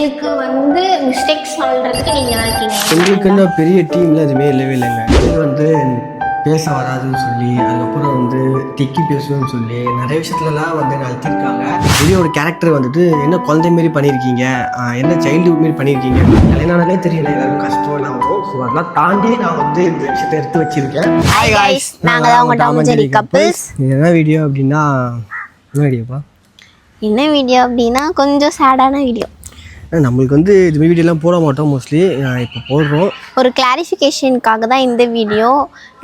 எங்களுக்கு வந்து மிஸ்டேக்ஸ் சொல்றதுக்கு நீங்க தான் இருக்கீங்க. எங்களுக்குன்னு பெரிய டீம்ல அதுவுமே இல்லவே இல்லைங்க. இது வந்து பேச வராதுன்னு சொல்லி, அதுக்கப்புறம் வந்து திக்கி பேசுன்னு சொல்லி நிறைய விஷயத்துலலாம் வந்து நடத்திருக்காங்க. இதே ஒரு கேரக்டர் வந்துட்டு என்ன குழந்தை மாரி பண்ணியிருக்கீங்க, என்ன சைல்டுஹுட் மாரி பண்ணியிருக்கீங்க, கல்யாணாலே தெரியல எல்லாரும் கஷ்டம் எல்லாம் வரும். ஸோ அதெல்லாம் தாண்டி நான் வந்து இந்த விஷயத்தை எடுத்து வச்சிருக்கேன். ஹாய் गाइस, நாங்க தான் உங்க டாம் ஜெரி கப்பிள்ஸ். இது என்ன வீடியோ அப்படின்னா, என்ன வீடியோப்பா? என்ன வீடியோ அப்படின்னா கொஞ்சம் சேடான வீடியோ. நம்மளுக்கு வந்து இது வீடியோலாம் போட மாட்டோம் மோஸ்ட்லி, இப்போ போடுறோம். ஒரு கிளாரிஃபிகேஷனுக்காக தான் இந்த வீடியோ.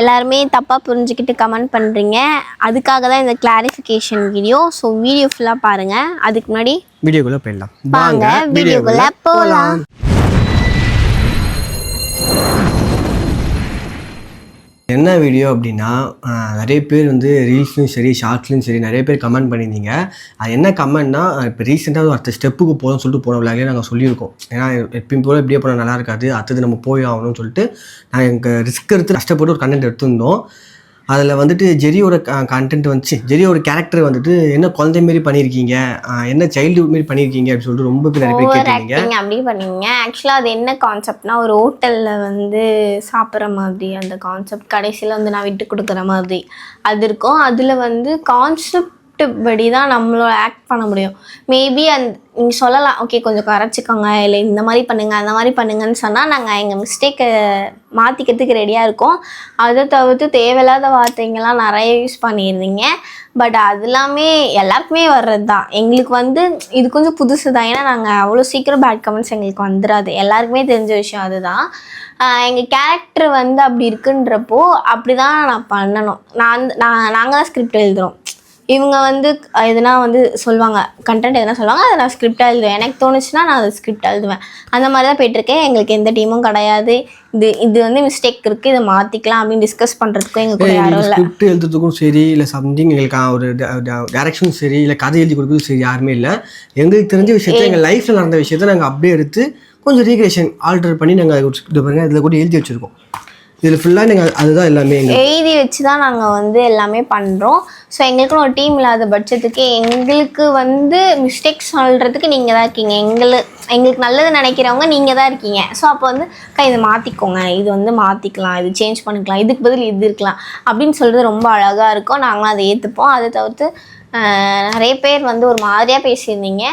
எல்லாருமே தப்பாக புரிஞ்சுக்கிட்டு கமெண்ட் பண்ணுறீங்க, அதுக்காக தான் இந்த கிளாரிஃபிகேஷன் வீடியோ. ஸோ வீடியோ ஃபுல்லாக பாருங்கள். அதுக்கு முன்னாடி வீடியோக்குள்ளே போயிடலாம். வாங்க வீடியோக்குள்ளே போகலாம். என்ன வீடியோ அப்படின்னா, நிறைய பேர் வந்து ரீல்ஸ்லையும் சரி ஷார்ட்ஸ்லையும் சரி நிறைய பேர் கமெண்ட் பண்ணியிருந்தீங்க. அது என்ன கமெண்ட்னா, இப்போ ரீசெண்டாக அடுத்த ஸ்டெப்புக்கு போகணும்னு சொல்லிட்டு போன விளையாடலே நாங்கள் சொல்லியிருக்கோம். ஏன்னா எப்பயும் போல் இப்படியே போனால் நல்லா இருக்காது, அடுத்தது நம்ம போய் ஆகணும்னு சொல்லிட்டு நாங்கள் எங்கள் ரிஸ்க் எடுத்து கஷ்டப்பட்டு ஒரு கண்டென்ட் எடுத்துருந்தோம். அதில் வந்துட்டு ஜெரியோட கண்டென்ட் வந்துச்சு. ஜெரியோட கேரக்டர் வந்துட்டு என்ன குழந்தை மாரி பண்ணியிருக்கீங்க, என்ன சைல்டுஹுட் மாரி பண்ணியிருக்கீங்க அப்படின்னு சொல்லிட்டு ரொம்ப பேர் நிறைய பேர் கேட்டீங்க. அப்படி பண்ணீங்க. ஆக்சுவலாக அது என்ன கான்செப்ட்னா, ஒரு ஹோட்டலில் வந்து சாப்பிட்ற மாதிரி அந்த கான்செப்ட், கடைசியில் வந்து நான் விட்டு கொடுக்குற மாதிரி அது இருக்கும். அதில் வந்து கான்செப்ட் படி தான் நம்மளோட ஆக்ட் பண்ண முடியும். மேபி நீங்கள் சொல்லலாம், ஓகே கொஞ்சம் கரைச்சிக்கோங்க, இல்லை இந்த மாதிரி பண்ணுங்கள் அந்த மாதிரி பண்ணுங்கன்னு சொன்னால் நாங்கள் எங்கள் மிஸ்டேக்கை மாற்றிக்கிறதுக்கு ரெடியாக இருக்கோம். அதை தவிர்த்து தேவையில்லாத வார்த்தைங்கள்லாம் நிறைய யூஸ் பண்ணியிருந்தீங்க. பட் அது எல்லாமே எல்லாருக்குமே வர்றது தான். எங்களுக்கு வந்து இது கொஞ்சம் புதுசு தான். ஏன்னா நாங்கள் அவ்வளோ சீக்கிரம் பேட் கமெண்ட்ஸ் எங்களுக்கு வந்துடாது, எல்லாருக்குமே தெரிஞ்ச விஷயம் அதுதான். எங்கள் கேரக்டர் வந்து அப்படி இருக்குன்றப்போ அப்படி தான் நான் பண்ணணும். நாங்கள் தான் ஸ்கிரிப்ட் எழுதுகிறோம். இவங்க வந்து எதுனா வந்து சொல்லுவாங்க, கண்டென்ட் எதுனா சொல்லுவாங்க, அதை நான் ஸ்கிரிப்டாக எழுதுவேன். எனக்கு தோணுச்சுன்னா நான் அதை ஸ்கிரிப்ட் எழுதுவேன். அந்த மாதிரி தான் போய்ட்டுருக்கேன். எங்களுக்கு எந்த டீமும் கிடையாது. இது வந்து மிஸ்டேக் இருக்குது, இதை மாற்றிக்கலாம் அப்படின்னு டிஸ்கஸ் பண்ணுறதுக்கும் எங்கள் கூட யாரும் இல்லை. ஸ்கிரிப்ட் எழுதுறதுக்கும் சரி, இல்லை சம்திங் எங்களுக்கு ஒரு டேரக்ஷனும் சரி, இல்லை கதை எழுதி கொடுக்குறதும் சரி யாருமே இல்லை. எங்களுக்கு தெரிஞ்ச விஷயத்த, எங்கள் லைஃப்பில் நடந்த விஷயத்த நாங்கள் அப்படியே எடுத்து கொஞ்சம் ரீக்ரியேஷன் ஆல்டர் பண்ணி நாங்கள் இது பாருங்கள் இதில் கூட எழுதி வச்சுருக்கோம். இதில் ஃபுல்லாக நீங்கள் அதுதான் எல்லாமே எழுதி வச்சு தான் நாங்கள் வந்து எல்லாமே பண்ணுறோம். ஸோ எங்களுக்குன்னு ஒரு டீம் இல்லாத பட்சத்துக்கு எங்களுக்கு வந்து மிஸ்டேக்ஸ் சொல்கிறதுக்கு நீங்கள் தான் இருக்கீங்க. எங்களுக்கு நல்லது நினைக்கிறவங்க நீங்கள் தான் இருக்கீங்க. ஸோ அப்போ வந்து இதை மாற்றிக்கோங்க, இது வந்து மாற்றிக்கலாம், இது சேஞ்ச் பண்ணிக்கலாம், இதுக்கு பதில் இது இருக்கலாம் அப்படின்னு சொல்கிறது ரொம்ப அழகாக இருக்கும். நாங்களும் அதை ஏற்றுப்போம். அதை தவிர்த்து நிறைய பேர் வந்து ஒரு மாதிரியாக பேசியிருந்தீங்க.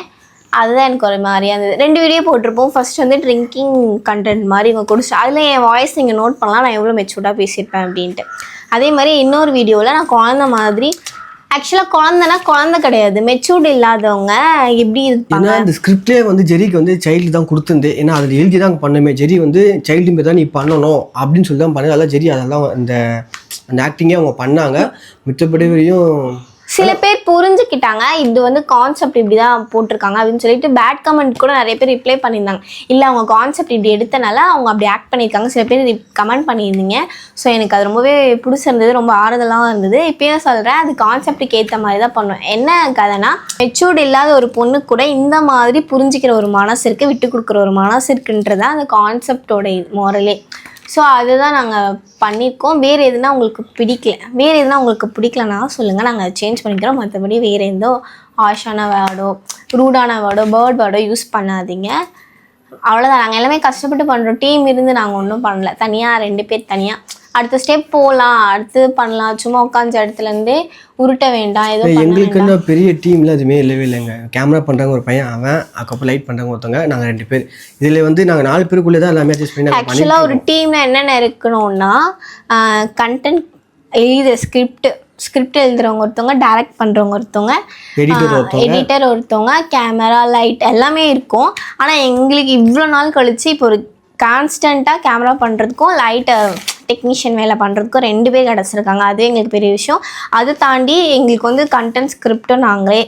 அதுதான் எனக்கு ஒரு மாதிரியாக இருந்தது. 2 வீடியோ போட்டிருப்போம். ஃபர்ஸ்ட் வந்து ட்ரிங்கிங் கண்டென்ட் மாதிரி இவங்க கொடுத்து, அதில் என் வாய்ஸ் நீங்கள் நோட் பண்ணலாம், நான் எவ்வளோ மெச்சூர்டாக பேசியிருப்பேன் அப்படின்ட்டு. அதே மாதிரி இன்னொரு வீடியோவில் நான் குழந்த மாதிரி, ஆக்சுவலாக குழந்தை கிடையாது, மெச்சூர்டு இல்லாதவங்க எப்படி இருப்பாங்க. அந்த ஸ்கிரிப்ட்லேயே வந்து ஜெரிக்கு வந்து சைல்டு தான் கொடுத்துருந்து. ஏன்னா அதில் எழுதி தான் பண்ணுமே, ஜெரி வந்து சைல்டு மாரி தான் நீ பண்ணணும் அப்படின்னு சொல்லி தான் பண்ணு. அதெல்லாம் ஜெரி அதெல்லாம் அந்த ஆக்டிங்கே அவங்க பண்ணாங்க. மிச்சப்படி வரையும் சில பேர் புரிஞ்சுக்கிட்டாங்க, இது வந்து கான்செப்ட் இப்படி தான் போட்டிருக்காங்க அப்படின்னு சொல்லிட்டு பேட் கமெண்ட் கூட நிறைய பேர் ரிப்ளை பண்ணியிருந்தாங்க. இல்லை அவங்க கான்செப்ட் இப்படி எடுத்தனால அவங்க அப்படி ஆக்ட் பண்ணியிருக்காங்க, சில பேர் கமெண்ட் பண்ணியிருந்தீங்க. ஸோ எனக்கு அது ரொம்பவே பிடிச்சிருந்தது, ரொம்ப ஆறுதலாகவும் இருந்தது. இப்போயும் சொல்கிறேன், அது கான்செப்டுக்கு ஏற்ற மாதிரி தான் பண்ணுவேன். என்ன கதைனா, மெச்சூர்டு இல்லாத ஒரு பொண்ணு கூட இந்த மாதிரி புரிஞ்சிக்கிற ஒரு மனசு இருக்குது, விட்டு கொடுக்குற ஒரு மனசு இருக்குன்றது அந்த கான்செப்டோட மோரலே. ஸோ அதுதான் நாங்கள் பண்ணியிருக்கோம். வேறு எதுனா உங்களுக்கு பிடிக்கலன்னா சொல்லுங்கள், நாங்கள் அதை சேஞ்ச் பண்ணிக்கிறோம். மற்றபடி வேறு எந்த ஹார்ஷான வேர்டோ, ரூடான வேர்டோ, பேர்ட் வேர்டோ யூஸ் பண்ணாதீங்க. அவ்வளோதான். நாங்கள் எல்லாமே கஷ்டப்பட்டு பண்ணுறோம். டீம் இருந்து நாங்கள் ஒன்றும் பண்ணல, தனியாக 2 பேர் தனியாக. அடுத்த ஸ்டெப் போகலாம், அடுத்து பண்ணலாம். சும்மா உட்காந்து இடத்துலேருந்தே உருட்ட வேண்டாம். ஏதோ எங்களுக்குன்னு பெரிய டீமில் அதுவுமே இல்லவே இல்லைங்க. கேமரா பண்ணுறாங்க ஒரு பையன், அவன் அதுக்கப்புறம் லைட் பண்ணுறாங்க ஒருத்தவங்க, நாங்கள் 2 பேர். இதில் வந்து நாங்கள் 4 பேருக்குள்ளே தான் எல்லாமே அட்ஜஸ்ட் பண்ணி. ஆக்சுவலாக ஒரு டீமில் என்னென்ன இருக்கணும்னா, கண்டென்ட் எழுத ஸ்கிரிப்ட் எழுதுறவங்க ஒருத்தவங்க, டைரக்ட் பண்ணுறவங்க ஒருத்தவங்க, எடிட்டர் ஒருத்தவங்க, கேமரா லைட் எல்லாமே இருக்கும். ஆனால் எங்களுக்கு இவ்வளோ நாள் கழிச்சு இப்போ ஒரு கான்ஸ்டண்ட்டாக கேமரா பண்ணுறதுக்கும் லைட்டை டெக்னீஷியன் வேலை பண்ணுறதுக்கும் 2 பேர் கிடச்சிருக்காங்க. அதுவே எங்களுக்கு பெரிய விஷயம். அதை தாண்டி எங்களுக்கு வந்து கண்டென்ட் ஸ்கிரிப்டும் நாங்களே,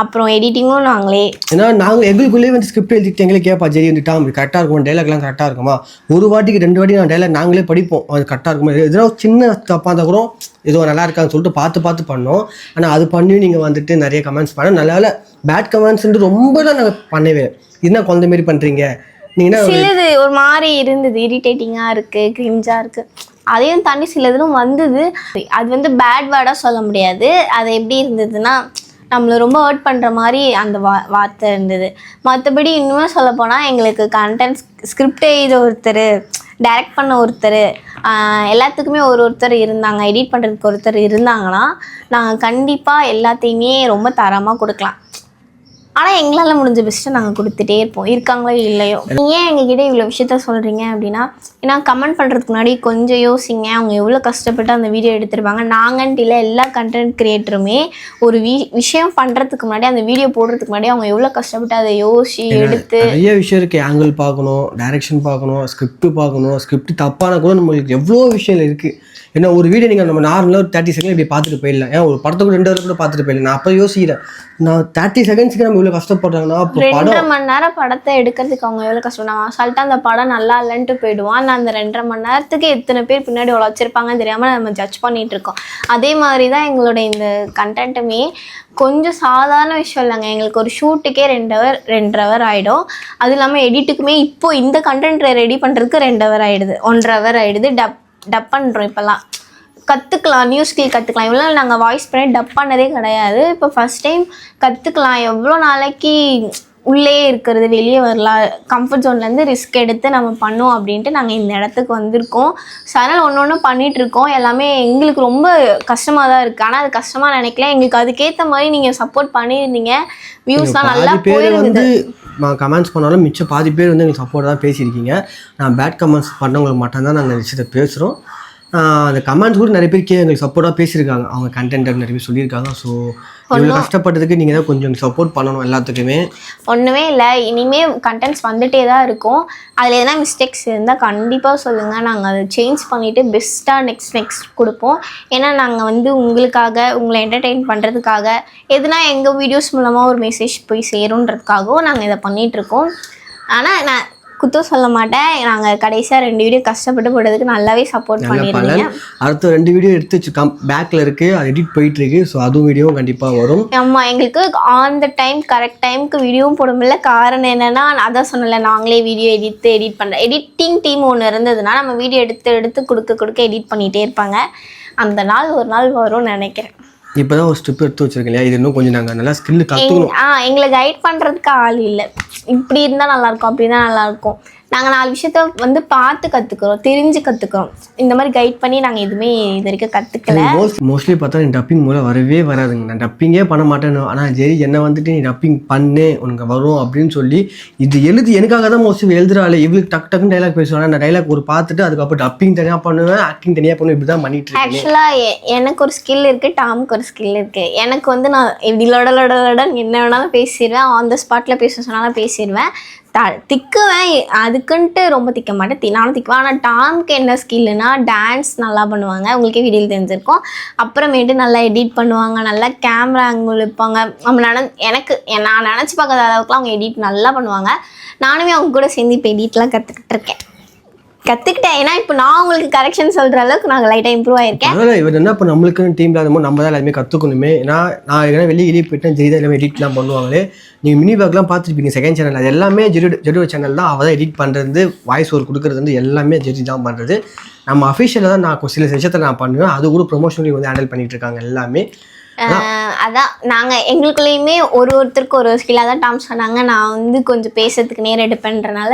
அப்புறம் எடிட்டிங்கும் நாங்களே. ஏன்னா நாங்கள் எங்களுக்குள்ளேயே வந்து ஸ்கிரிப்ட் எழுதிட்டு எங்களே கேட்பா, ஜெரி வந்துட்டா அப்படி கரெக்டாக இருக்கும், டைலாக்லாம் கரெக்டாக இருக்குமா, ஒரு வாட்டிக்கு 2 வாட்டி நான் டைலாக் நாங்களே படிப்போம், அது கரெக்டாக இருக்குமா, எதனா சின்ன தப்பாக இருந்தால் கூட ஏதோ நல்லா இருக்கான்னு சொல்லிட்டு பார்த்து பண்ணோம். ஆனால் அது பண்ணி நீங்கள் வந்துட்டு நிறைய கமெண்ட்ஸ் பண்ண, நல்ல பேட் கமெண்ட்ஸ்ன்ட்டு ரொம்ப தான் நாங்கள் பண்ணவே. என்ன குழந்தை மாரி பண்ணுறீங்க நீங்கள், சிலது ஒரு மாதிரி இருந்தது, இரிட்டேட்டிங்காக இருக்குது, கிரிஞ்சாக இருக்குது. அதையும் தாண்டி சிலதும் வந்தது. அது வந்து பேட் வேர்டாக சொல்ல முடியாது. அது எப்படி இருந்ததுன்னா, நம்மளை ரொம்ப ஹர்ட் பண்ணுற மாதிரி அந்த வார்த்தை இருந்தது. மற்றபடி இன்னுமே சொல்லப்போனால் எங்களுக்கு கண்டென்ட் ஸ்கிரிப்ட் எழுத ஒருத்தர், டைரக்ட் பண்ண ஒருத்தர், எல்லாத்துக்குமே ஒருத்தர் இருந்தாங்க, எடிட் பண்ணுறதுக்கு ஒருத்தர் இருந்தாங்கன்னா நாங்கள் கண்டிப்பாக எல்லாத்தையுமே ரொம்ப தரமாக கொடுக்கலாம். ஆனால் எங்களால் முடிஞ்ச பெஸ்ட்டு நாங்கள் கொடுத்துட்டே இருப்போம், இருக்காங்களோ இல்லையோ. ஏன் எங்ககிட்ட இவ்வளோ விஷயத்த சொல்கிறீங்க அப்படின்னா, ஏன்னா கமெண்ட் பண்ணுறதுக்கு முன்னாடி கொஞ்சம் யோசிங்க, அவங்க எவ்வளோ கஷ்டப்பட்டு அந்த வீடியோ எடுத்துருப்பாங்க. நாங்கன்ட்டு இல்லை, எல்லா கண்டென்ட் க்ரியேட்டருமே ஒரு விஷயம் பண்ணுறதுக்கு முன்னாடி, அந்த வீடியோ போடுறதுக்கு முன்னாடி அவங்க எவ்வளோ கஷ்டப்பட்டு அதை யோசி எடுத்து நிறைய விஷயம் இருக்குது. ஆங்கிள் பார்க்கணும், டைரக்ஷன் பார்க்கணும், ஸ்கிரிப்ட் தப்பான கூட நம்மளுக்கு எவ்வளோ விஷயம் இருக்குது. ஏன்னா ஒரு வீடியோ நீங்கள் நம்ம நார்மலாக ஒரு 30 செகண்ட் இப்படி பார்த்துட்டு போயிடலாம். ஏன் ஒரு படத்தை கூட 2 ஹவர் கூட பார்த்துட்டு போயிடலாம். நான் அப்போ யோசிக்கிறேன், நான் 30 செகண்ட்ஸ்க்கு நம்ம இவ்வளோ கஷ்டப்படுறாங்கன்னா, அப்போ 2.5 மணி நேரம் படத்தை எடுக்கிறதுக்கு அவங்க எவ்வளோ கஷ்டப்படுவாங்க. அசால்ட்டாக அந்த படம் நல்லா இல்லைன்ட்டு போயிடுவான். ஆனால் அந்த 2.5 மணி நேரத்துக்கு எத்தனை பேர் பின்னாடி உழைச்சிருப்பாங்கன்னு தெரியாமல் நம்ம ஜட்ஜ் பண்ணிகிட்டு இருக்கோம். அதே மாதிரி தான் எங்களோட இந்த கண்டென்ட்டுமே கொஞ்சம் சாதாரண விஷயம் இல்லைங்க. எங்களுக்கு ஒரு ஷூட்டுக்கே 2 ஹவர் ஆகிடும். அது இல்லாமல் எடிட்டுக்குமே இப்போது இந்த கண்டென்ட் ரெடி பண்ணுறதுக்கு 2 ஹவர் ஆகிடுது, 1.5 ஹவர் ஆகிடுது. டப் பண்ணுறோம். இப்போல்லாம் கற்றுக்கலாம், நியூ ஸ்கில் கற்றுக்கலாம். இவ்வளோ நாங்கள் வாய்ஸ் பண்ணி டப் பண்ணதே கிடையாது. இப்போ ஃபஸ்ட் டைம் கற்றுக்கலாம். எவ்வளோ நாளைக்கு உள்ளே இருக்கிறது, வெளியே வரலாம், கம்ஃபர்ட் ஜோன்லேருந்து ரிஸ்க் எடுத்து நம்ம பண்ணுவோம் அப்படின்ட்டு நாங்கள் இந்த இடத்துக்கு வந்திருக்கோம். ஸோ அதனால் ஒன்று பண்ணிகிட்ருக்கோம். எல்லாமே எங்களுக்கு ரொம்ப கஷ்டமாக தான் இருக்குது. ஆனால் அது கஷ்டமாக நினைக்கல. எங்களுக்கு அதுக்கேற்ற மாதிரி நீங்கள் சப்போர்ட் பண்ணியிருந்தீங்க. வியூஸ்லாம் நல்லா போயிருந்தது. கமெண்ட்ஸ் பண்ணாலும் மிச்சம் பாதி பேர் வந்து எங்களுக்கு சப்போர்ட் தான் பேசியிருக்கீங்க. நான் பேட் கமெண்ட்ஸ் பண்ணவங்களுக்கு மட்டும்தான் நாங்கள் விஷயத்தை பேசுகிறோம். அந்த கமெண்ட்ஸ் கூட நிறைய பேர் எங்களுக்கு சப்போர்ட்டாக பேசியிருக்காங்க. அவங்க கண்டென்ட் நிறைய பேர் சொல்லியிருக்காங்க. ஸோ இவ்வளோ கஷ்டப்பட்டதுக்கு நீங்கள் தான் கொஞ்சம் சப்போர்ட் பண்ணணும் எல்லாத்துக்குமே. ஒன்றுமே இல்லை, இனிமேல் கண்டென்ட்ஸ் வந்துகிட்டே தான் இருக்கும். அதில் எதனா மிஸ்டேக்ஸ் இருந்தால் கண்டிப்பாக சொல்லுங்கள். நாங்கள் அதை சேஞ்ச் பண்ணிவிட்டு பெஸ்ட்டாக நெக்ஸ்ட் கொடுப்போம். ஏன்னா நாங்கள் வந்து உங்களுக்காக, உங்களை என்டர்டெயின் பண்ணுறதுக்காக, எதுனா எங்கள் வீடியோஸ் மூலமாக ஒரு மெசேஜ் போய் சேருன்றதுக்காகவும் நாங்கள் இதை பண்ணிகிட்ருக்கோம். ஆனால் நான் குத்தம் சொல்ல மாட்டேன். நாங்கள் கடைசியாக 2 வீடியோ கஷ்டப்பட்டு போட்டதுக்கு நல்லாவே சப்போர்ட் பண்ணியிருந்தீங்க. அடுத்த 2 வீடியோ எடுத்து வச்சு பேக்கில் இருக்குது, அது எடிட் போயிட்டுருக்கு. ஸோ அதுவும் வீடியோவும் கண்டிப்பாக வரும். ஆமாம், எங்களுக்கு ஆன் த டைம் கரெக்ட் டைமுக்கு வீடியோவும் போட முடியல. காரணம் என்னென்னா, அதான் சொன்னல, நாங்களே வீடியோ எடிட் பண்ணுறோம். எடிட்டிங் டீம் ஒன்று இருந்ததுன்னா நம்ம வீடியோ எடுத்து கொடுக்க எடிட் பண்ணிகிட்டே இருப்பாங்க. அந்த நாள் ஒரு நாள் வரும்னு நினைக்கிறேன். இப்போ தான் ஒரு ஸ்டெப் எடுத்து வச்சுருக்கேன் இல்லையா, இது இன்னும் கொஞ்சம் நாங்கள் நல்லா ஸ்கில் கற்றுக்கணும். எங்களை கைட் பண்ணுறதுக்கு ஆள் இல்லை. இப்படி இருந்தால் நல்லாயிருக்கும், அப்படி தான் நல்லாயிருக்கும். நாங்கள் 4 விஷயத்த வந்து பார்த்து கற்றுக்குறோம், தெரிஞ்சு கற்றுக்குறோம். இந்த மாதிரி கைட் பண்ணி நாங்கள் எதுவுமே இது வரைக்கும் கற்றுக்கல. மோஸ்ட்லி பார்த்தா நீ டப்பிங் மூலம் வரவே வராதுங்க. நான் டப்பிங்கே பண்ண மாட்டேன்னு. ஆனால் சரி, என்ன வந்துட்டு நீ டப்பிங் பண்ணு, உனக்கு வரும் அப்படின்னு சொல்லி இது எழுதி எனக்காக தான் மோஸ்ட்லி எழுதுறாள். இவளுக்கு டக்குன்னு டைலாக் பேசுவாங்க. நான் டைலாக் ஒரு பார்த்துட்டு அதுக்கப்புறம் டப்பிங் தனியாக பண்ணுவேன், ஆக்டிங் தனியாக பண்ணுவேன். இப்படி தான் பண்ணிட்டு இருக்கேன். ஆக்சுவலாக எனக்கு ஒரு ஸ்கில் இருக்குது, டாமுக்கு ஒரு ஸ்கில் இருக்குது. எனக்கு வந்து நான் இப்படி லொடலொடலொடன் என்ன வேணாலும் பேசிடுவேன். ஆன் த ஸ்பாட்டில் பேச சொன்னாலும் பேசிடுவேன். திக்குவேன், அதுக்குன்ட்டு ரொம்ப திக்க மாட்டேன், நானும் திக்குவேன். ஆனால் டாம்க்கு என்ன ஸ்கில்லுனா, டான்ஸ் நல்லா பண்ணுவாங்க. உங்களுக்கே வீடியோவில் தெரிஞ்சிருக்கும். அப்புறமேட்டு நல்லா எடிட் பண்ணுவாங்க, நல்லா கேமரா ஆங்கிள் வைப்பாங்க. நம்ம நான் நினச்சி பார்க்காத அளவுக்குலாம் அவங்க எடிட் நல்லா பண்ணுவாங்க. நானுமே அவங்க கூட சேர்ந்து இப்போ எடிட்லாம் கற்றுக்கிட்டேன். ஏன்னா இப்போ நான் உங்களுக்கு கரெக்ஷன் சொல்கிற அளவுக்கு நாங்கள் லைட்டாக இம்ப்ரூவ் ஆயிருக்கேன். அதனால் இவர் என்ன இப்போ நம்மளுக்குன்னு டீமில் அதுமாதிரி நம்ம தான் எல்லாமே கற்றுக்கணுமே. நான் எங்கன்னா வெளியே போயிட்டேன், ஜெரி தான் எல்லாமே எடிட்லாம் பண்ணுவாங்களே. நீங்கள் மினி பேக்லாம் பார்த்துருப்பீங்க செகண்ட் சேனல். அது எல்லாமே ஜெரு சேனல் தான். அவள் தான் எடிட் பண்ணுறது, வாய்ஸ் ஓவர் கொடுக்குறது வந்து எல்லாமே ஜெரி தான் பண்ணுறது. நம்ம அஃபிஷியலாக தான் நான் சில விஷயத்தை நான் பண்ணுவேன். அது கூட ப்ரொமோஷனலி வந்து ஹேண்டில் பண்ணிகிட்டு இருக்காங்க எல்லாமே. அதான் நாங்கள் எங்களுக்குள்ளேயுமே ஒருத்தருக்கு ஒரு ஸ்கில்லாக தான் டாம் சொன்னாங்க. நான் வந்து கொஞ்சம் பேசுறதுக்கு நேரம் எடுப்பேன்றனால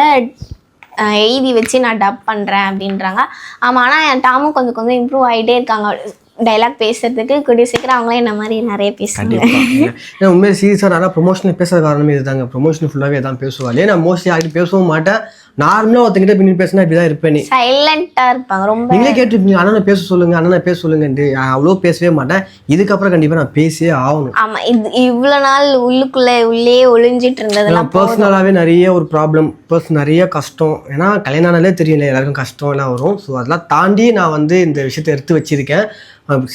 எழுதி வச்சு நான் டப் பண்ணுறேன் அப்படின்றாங்க. ஆமாம், ஆனால் என் டாமும் கொஞ்சம் இம்ப்ரூவ் ஆகிட்டே இருக்காங்க டைலாக் பேசுறதுக்கு. கூடிய சீக்கிரம் அவங்களே என்ன மாதிரி நிறைய பேசுவாங்க. ஏன்னா உண்மையாக சீரியஸாக நல்லா ப்ரொமோஷனில் பேசுகிற காரணமே இதுதாங்க. ப்ரொமோஷன் ஃபுல்லாகவே தான் பேசுவாள். நான் மோஸ்ட்லி யார்கிட்ட பேசவும் மாட்டேன். நார்மலாக ஒருத்தங்கிட்ட பின்னி பேசினா இப்படி தான் இருப்பேன். சைலண்டாக இருப்பாங்க ரொம்ப. நீங்களே கேட்டுருப்பீங்க, அண்ணனை பேச சொல்லுங்கள், அண்ணனை பேச சொல்லுங்கன்ட்டு. அவ்வளோ பேசவே மாட்டேன். இதுக்கப்புறம் கண்டிப்பாக நான் பேசியே ஆகணும். ஆமாம், இவ்வளோ நாள் உள்ளே ஒளிஞ்சிட்டு இருந்ததுலாம் பர்சனலாகவே நிறைய ஒரு ப்ராப்ளம், நிறைய கஷ்டம். ஏன்னா கல்யாணம் ஆனாலே தெரியல, எல்லாருக்கும் கஷ்டம் எல்லாம் வரும். ஸோ அதெல்லாம் தாண்டி நான் வந்து இந்த விஷயத்தை எடுத்து வச்சிருக்கேன்.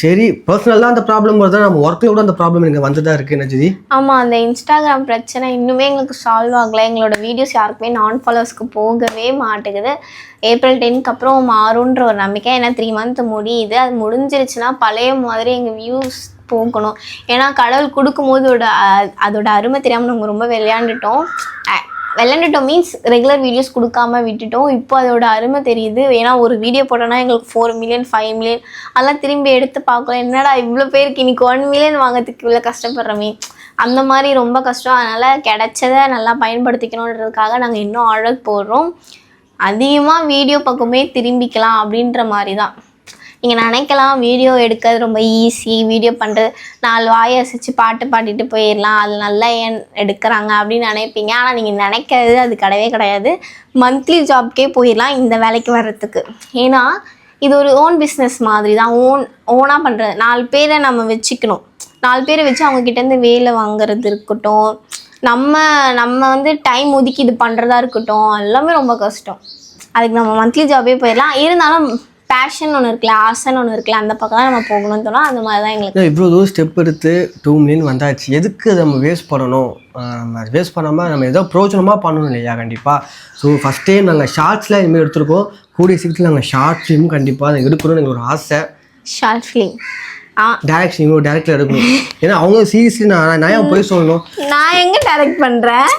சரி, பர்சனல் தான் அந்த ப்ராப்ளம் வருது, நம்ம ஒர்க்கில் கூட அந்த ப்ராப்ளம் எனக்கு வந்து தான் இருக்குது நஜிதி. ஆமாம், அந்த இன்ஸ்டாகிராம் பிரச்சனை இன்னுமே எங்களுக்கு சால்வ் ஆகலை. எங்களோட வீடியோஸ் யாருக்குமே நான் ஃபாலோவர்ஸ்க்கு போகவே மாட்டேங்குது. April 10க்கு அப்புறம் மாறுன்ற ஒரு நம்பிக்கை. ஏன்னா 3 மந்த் முடியுது. அது முடிஞ்சிருச்சுன்னா பழைய மாதிரி எங்கள் வியூஸ் போகணும். ஏன்னா கடவுள் கொடுக்கும்போது அதோட அருமை தெரியாமல் நாங்கள் ரொம்ப விளையாண்டுட்டோம் மீன்ஸ் ரெகுலர் வீடியோஸ் கொடுக்காம விட்டுட்டோம். இப்போ அதோட அருமை தெரியுது. ஏன்னா ஒரு வீடியோ போட்டோன்னா எங்களுக்கு 4 மில்லியன் 5 மில்லியன் அதெல்லாம் திரும்பி எடுத்து பார்க்கலாம். என்னடா இவ்வளோ பேருக்கு இன்னைக்கு 1 மில்லியன் வாங்கிறதுக்கு இவ்வளோ கஷ்டப்படுறோமே. அந்த மாதிரி ரொம்ப கஷ்டம். அதனால் கிடைச்சதை நல்லா பயன்படுத்திக்கணுன்றதுக்காக நாங்கள் இன்னும் ஆர்டர் போடுறோம். அதிகமாக வீடியோ பக்கமே திரும்பிக்கலாம் அப்படின்ற மாதிரி தான். நீங்கள் நினைக்கலாம் வீடியோ எடுக்கிறது ரொம்ப ஈஸி, வீடியோ பண்ணுறது 4 வாயை அசைச்சு பாட்டு பாடிட்டு போயிடலாம், அது நல்லா ஏன் எடுக்கிறாங்க அப்படின்னு நினைப்பீங்க. ஆனால் நீங்கள் நினைக்கிறது அது கிடையாது. மந்த்லி ஜாப்க்கே போயிடலாம் இந்த வேலைக்கு வர்றதுக்கு. ஏன்னா இது ஒரு ஓன் பிஸ்னஸ் மாதிரி தான். ஓனாக பண்ணுறது. 4 பேரை நம்ம வச்சுக்கணும். 4 பேரை வச்சு அவங்கக்கிட்டேருந்து வேலை வாங்குறது இருக்கட்டும், நம்ம வந்து டைம் ஒதுக்கி இது பண்ணுறதா இருக்கட்டும், எல்லாமே ரொம்ப கஷ்டம். அதுக்கு நம்ம மந்த்லி ஜாபே போயிடலாம். இருந்தாலும் பேஷன் ஒன்று இருக்குல்ல, ஆசைன்னு ஒன்று இருக்குல்ல, அந்த பக்கம் தான் நம்ம போகணும்னு தோணும். அந்த மாதிரி தான் எங்களுக்கு. இவ்வளோ தூரம் ஸ்டெப் எடுத்து 2 மில்லியன் வந்தாச்சு, எதுக்கு அதை நம்ம வேஸ்ட் பண்ணணும்? நம்ம வேஸ்ட் பண்ணாமல் நம்ம ஏதோ பிரோஜனமாக பண்ணணும் இல்லையா? கண்டிப்பாக. ஸோ ஃபஸ்ட் டைம் நாங்கள் ஷார்ட்ஸில் இனிமேல் எடுத்துருக்கோம். கூடிய சீக்கிரத்தில் நாங்கள் ஷார்ட் ஃபிலிம் கண்டிப்பாக அதை எடுக்கணும்னு எங்களுக்கு ஒரு ஆசை. ஷார்ட் ஃபிலிம் டேரக்ஷன் இவ்வளோ டேரக்டில் எடுக்கணும். ஏன்னா அவங்க சீரியஸ்லி நான் ஏன் போய் சொல்லணும்? நான் எங்கே டைரக்ட் பண்ணுறேன்?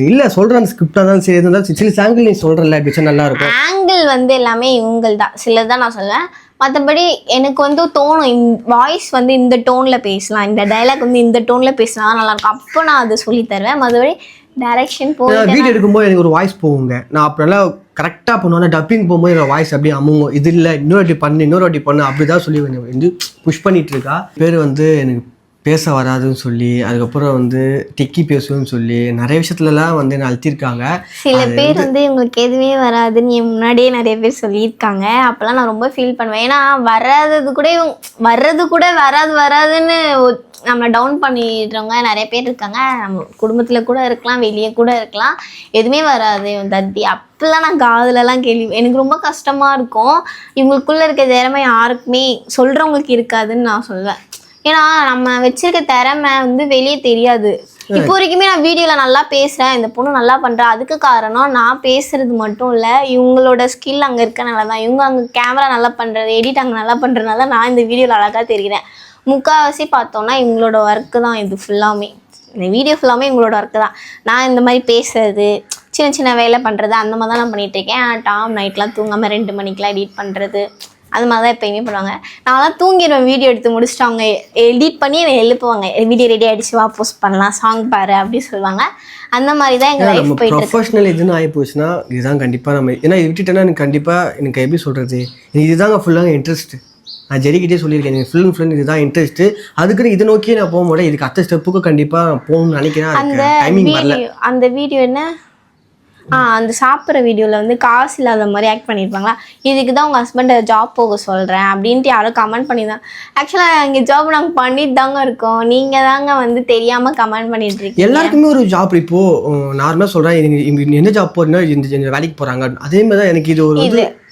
இல்லை சொல்கிறேன், அந்த ஸ்கிரிப்டாக தான் சரி இருந்தாலும் சில ஆங்கிள் நீ சொல்கிறல பிச்சை நல்லா இருக்கும். ஆங்கிள் வந்து எல்லாமே இவங்கள் தான், சிலது தான் நான் சொல்லுவேன். மற்றபடி எனக்கு வந்து தோணும் வாய்ஸ் வந்து இந்த டோனில் பேசலாம், இந்த டைலாக் வந்து இந்த டோனில் பேசினா நல்லாயிருக்கும், அப்போ நான் அதை சொல்லி தருவேன். மற்றபடி டைரக்ஷன் வீடியோ எடுக்கும்போது எனக்கு ஒரு வாய்ஸ் போகுங்க. நான் அப்புறம் கரெக்டாக பண்ணுவேன். டப்பிங் போகும்போது என்னோட வாய்ஸ் அப்படியே அமுங்கும். இது இல்லை இன்னொரு வாட்டி பண்ணு அப்படி தான் சொல்லி வந்து புஷ் பண்ணிகிட்டு இருக்கா. பேர் வந்து எனக்கு பேச வராதுன்னு சொல்லி, அதுக்கப்புறம் வந்து டெக்கி பேசுவேன்னு சொல்லி நிறைய விஷயத்துலலாம் வந்து என்ன அழுத்திருக்காங்க. சில பேர் வந்து இவங்களுக்கு எதுவுமே வராதுன்னு என் முன்னாடியே நிறைய பேர் சொல்லியிருக்காங்க. அப்போல்லாம் நான் ரொம்ப ஃபீல் பண்ணுவேன். ஏன்னா வர்றது கூட வராதுன்னு நம்மளை டவுன் பண்ணிடுறவங்க நிறைய பேர் இருக்காங்க. நம்ம குடும்பத்தில் கூட இருக்கலாம், வெளியே கூட இருக்கலாம், எதுவுமே வராது தத்தி அப்பெல்லாம் நான் காதுலலாம் எனக்கு ரொம்ப கஷ்டமாக இருக்கும். இவங்களுக்குள்ளே இருக்க திறமை யாருக்குமே சொல்கிறவங்களுக்கு இருக்காதுன்னு நான் சொல்வேன். ஏன்னா நம்ம வச்சிருக்க திறமை வந்து வெளியே தெரியாது. இப்போ வரைக்குமே நான் வீடியோவில் நல்லா பேசுகிறேன், இந்த பொண்ணு நல்லா பண்ணுறா, அதுக்கு காரணம் நான் பேசுறது மட்டும் இல்லை, இவங்களோட ஸ்கில் அங்கே இருக்கனால தான். இவங்க அங்கே கேமரா நல்லா பண்ணுறது, எடிட் அங்கே நல்லா பண்ணுறதுனால தான் நான் இந்த வீடியோவில் அழகாக தெரிகிறேன். முக்கால்வாசி பார்த்தோன்னா இவங்களோட ஒர்க்கு தான் இது ஃபுல்லாமே. இந்த வீடியோ ஃபுல்லாமே இவங்களோட ஒர்க்கு தான். நான் இந்த மாதிரி பேசுறது, சின்ன வேலை பண்ணுறது, அந்த மாதிரி தான் நான் பண்ணிகிட்ருக்கேன். ஆனால் நைட்லாம் தூங்காமல் 2 மணிக்கெலாம் எடிட் பண்ணுறது, அது மாதிரி தான் எப்போயுமே பண்ணுவாங்க. நான்லாம் தூங்கிடுவேன் வீடியோ எடுத்து முடிச்சுட்டு. அவங்க எடிட் பண்ணி என்னை எழுப்புவாங்க, வீடியோ ரெடி ஆகிடுச்சு வா போஸ்ட் பண்ணலாம், சாங் பாரு அப்படி சொல்லுவாங்க. அந்த மாதிரி தான் எங்கள் லைஃப் போயிட்டு இருக்கு. ப்ரொஃபஷனல் இதுன்னு ஆகி போச்சுன்னா இதுதான் கண்டிப்பாக நம்ம. ஏன்னா விட்டுட்டேன்னா எனக்கு கண்டிப்பாக எனக்கு எப்படி சொல்கிறது, எனக்கு இதுதாங்க ஃபுல்லாக இன்ட்ரெஸ்ட். நான் ஜெரிக்கிட்டே சொல்லியிருக்கேன், எனக்கு ஃபுல் அண்ட் ஃபுல் இதுதான் இன்ட்ரெஸ்ட்டு. அதுக்குன்னு இதை நோக்கி நான் போக முடியாது. இதுக்கு அடுத்த ஸ்டெப்புக்கு கண்டிப்பாக போகணும்னு நினைக்கிறேன். அந்த வீடியோ என்ன அந்த சாப்பிட்ற வீடியோவில் வந்து காசு இல்லாத மாதிரி ஆக்ட் பண்ணியிருப்பாங்களா, இதுக்கு தான் உங்கள் ஹஸ்பண்டை ஜாப் போக சொல்கிறேன் அப்படின்ட்டு யாரும் கமெண்ட் பண்ணியிருந்தாங்க. ஆக்சுவலாக இங்கே ஜாப் நாங்கள் பண்ணிட்டு தாங்க இருக்கோம், நீங்கள் தாங்க வந்து தெரியாமல் கமெண்ட் பண்ணிட்டு இருக்கீங்க. எல்லாருக்குமே ஒரு ஜாப். இப்போது நார்மலாக சொல்கிறேன், என்ன ஜாப் போகிறீங்கன்னா இந்த வேலைக்கு போகிறாங்க. அதே மாதிரி தான் எனக்கு இது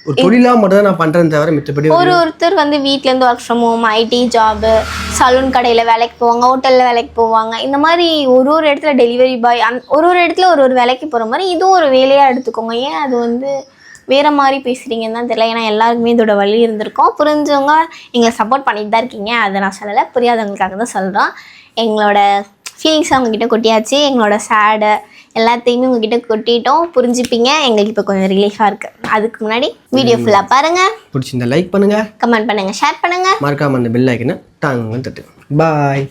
ஒரு தொழிலாக மட்டும் தான் நான் பண்ணுறேன் தவிர மித்தபடி ஒருத்தர் வந்து வீட்டிலேருந்து work from home, IT job, saloon கடையில் வேலைக்கு போவாங்க, ஹோட்டலில் வேலைக்கு போவாங்க. இந்த மாதிரி ஒரு இடத்துல டெலிவரி பாய், ஒரு இடத்துல ஒரு வேலைக்கு போகிற மாதிரி இதுவும் ஒரு வேலையாக எடுத்துக்கோங்க. ஏன் அது வந்து வேறு மாதிரி பேசுகிறீங்கன்னு தான் தெரியல. ஏன்னா எல்லாருக்குமே இதோட வழி இருந்திருக்கும். புரிஞ்சவங்க எங்களை சப்போர்ட் பண்ணிட்டு தான் இருக்கீங்க, அதை நான் சொல்லலை. புரியாதவங்களுக்காக தான் சொல்கிறோம். எங்களோட ஃபீலிங்ஸை அவங்கக்கிட்ட கொட்டியாச்சு, எங்களோட சேடை எல்லாத்தையுமே உங்ககிட்ட கொட்டிட்டோம், புரிஞ்சுப்பீங்க. எங்களுக்கு இப்போ கொஞ்சம் ரிலீஃபாக இருக்குது. அதுக்கு முன்னாடி வீடியோ ஃபுல்லாக பாருங்கள், பிடிச்சிருந்தா லைக் பண்ணுங்கள், கமெண்ட் பண்ணுங்கள், ஷேர் பண்ணுங்கள், மறக்காமல் அந்த பெல் ஐக்கனை டாங்குன்னு தட்டுங்க. பாய்.